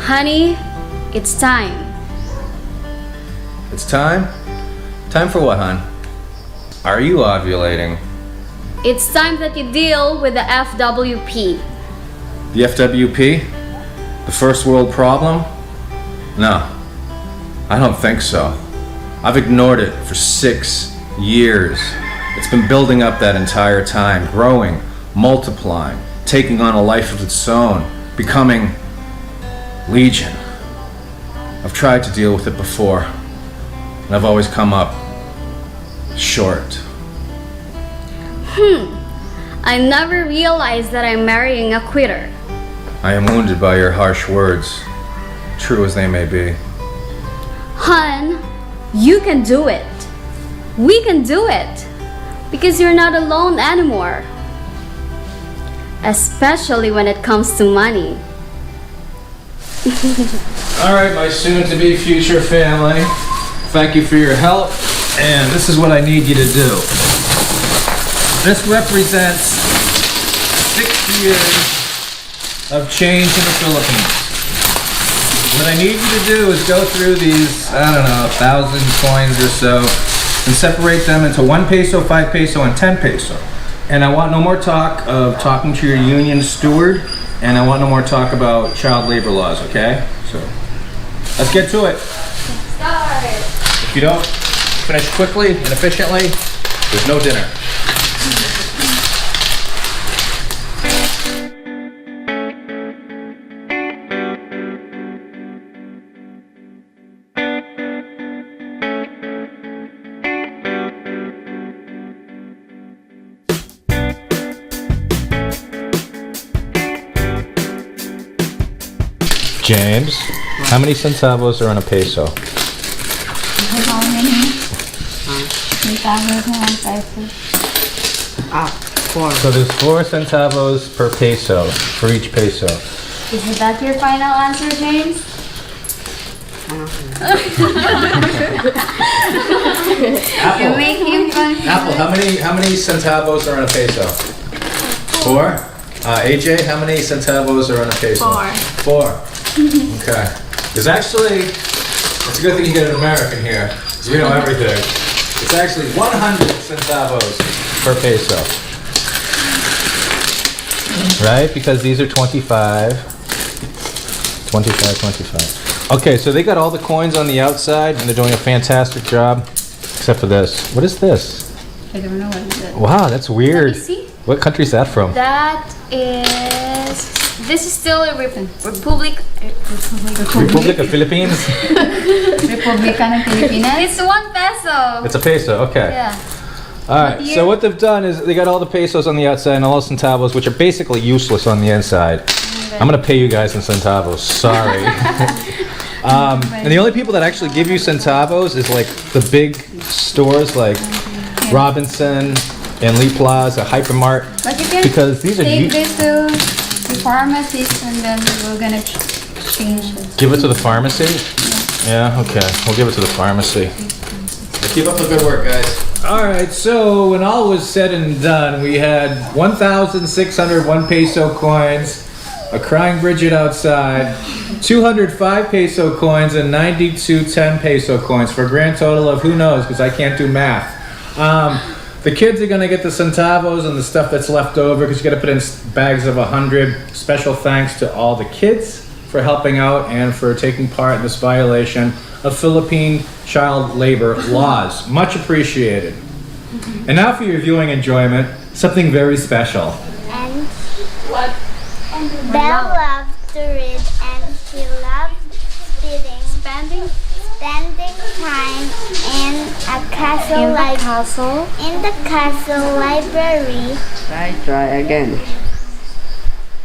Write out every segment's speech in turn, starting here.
Honey, it's time. It's time? Time for what, hon? Are you ovulating? It's time that you deal with the FWP. The FWP? The first world problem? No, I don't think so. I've ignored it for 6 years. It's been building up that entire time, growing, multiplying, taking on a life of its own, becoming legion. I've tried to deal with it before, and I've always come up short. I never realized that I'm marrying a quitter. I am wounded by your harsh words, true as they may be. Hun, you can do it. We can do it. Because you're not alone anymore. Especially when it comes to money. Alright, my soon-to-be future family, thank you for your help, and this is what I need you to do. This represents 6 years of change in the Philippines. What I need you to do is go through these, 1,000 coins or so, and separate them into 1 peso, 5 peso, and 10 peso. And I want no more talk of talking to your union steward, and I want no more talk about child labor laws, okay? So, let's get to it. Start. If you don't finish quickly and efficiently, there's no dinner. James, how many centavos are on a peso? How many? Centavos and 1 peso. 4. So there's 4 centavos per peso, for each peso. Is that your final answer, James? You make him confused. Apple, how many centavos are on a peso? 4? AJ, how many centavos are on a peso? 4. Okay. There's actually, it's a good thing you get an American here, because we know everything. It's actually 100 centavos per peso. Right? Because these are 25. 25. Okay, so they got all the coins on the outside, and they're doing a fantastic job, except for this. What is this? I don't know what is it. Wow, that's weird. Let me see. What country is that from? That is... This is still a Republic of Philippines? Republika ng Pilipinas. It's 1 peso. It's a peso, okay. Yeah. Alright, so what they've done is they got all the pesos on the outside and all the centavos, which are basically useless on the inside. I'm gonna pay you guys in centavos, sorry. And the only people that actually give you centavos is like the big stores like Robinson and Lee Plaza, Hypermart. But you can Because these are take this to the pharmacist and then we're gonna change it. Give it to the pharmacy? Yeah, okay. We'll give it to the pharmacy. Keep up the good work, guys. Alright, so when all was said and done, we had 1,601 peso coins, a crying Bridget outside, 205 peso coins, and 92 10 peso coins for a grand total of who knows, because I can't do math. The kids are going to get the centavos and the stuff that's left over because you got to put in bags of 100. Special thanks to all the kids for helping out and for taking part in this violation of Philippine child labor laws. Much appreciated. And now for your viewing enjoyment, something very special. And what? Belle loved to read and she loved spending time in a castle in the castle library. Try again.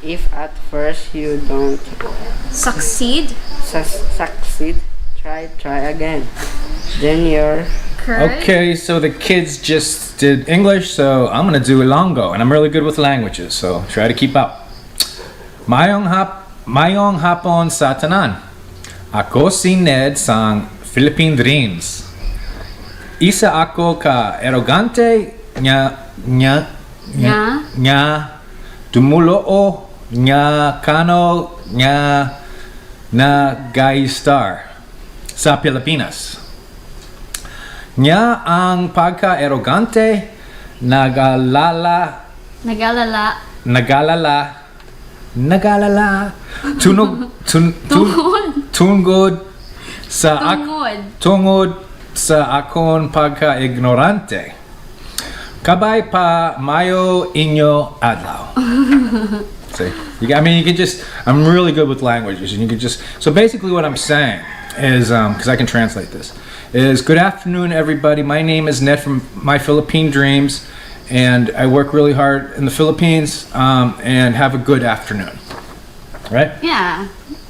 If at first you don't Succeed. succeed, try again. Then you're Okay, so the kids just did English, so I'm gonna do Ilonggo, and I'm really good with languages, so try to keep up. Mayong hapon sa tanan. Ako si Ned sang Philippine Dreams. Isa ako ka arrogante nya dumuloo nga kano nga nag-star sa Pilipinas. Nga ang pagka-arrogante nagalala tungod sa akon pagka-ignorante. Kabay pa mayo inyo adlaw. See, I mean, you can just, I'm really good with languages, and you can just, so basically what I'm saying is, because I can translate this, is good afternoon everybody, my name is Ned from My Philippine Dreams, and I work really hard in the Philippines, and have a good afternoon. Right? Yeah.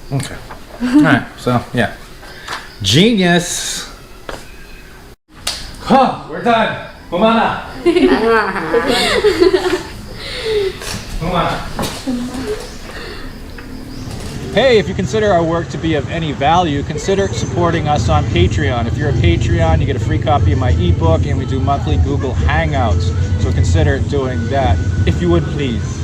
Okay. Alright, so, yeah. Genius! Huh, we're done! Humana! Humana! Hey, if you consider our work to be of any value, consider supporting us on Patreon. If you're a Patreon, you get a free copy of my ebook, and we do monthly Google Hangouts. So consider doing that, if you would please.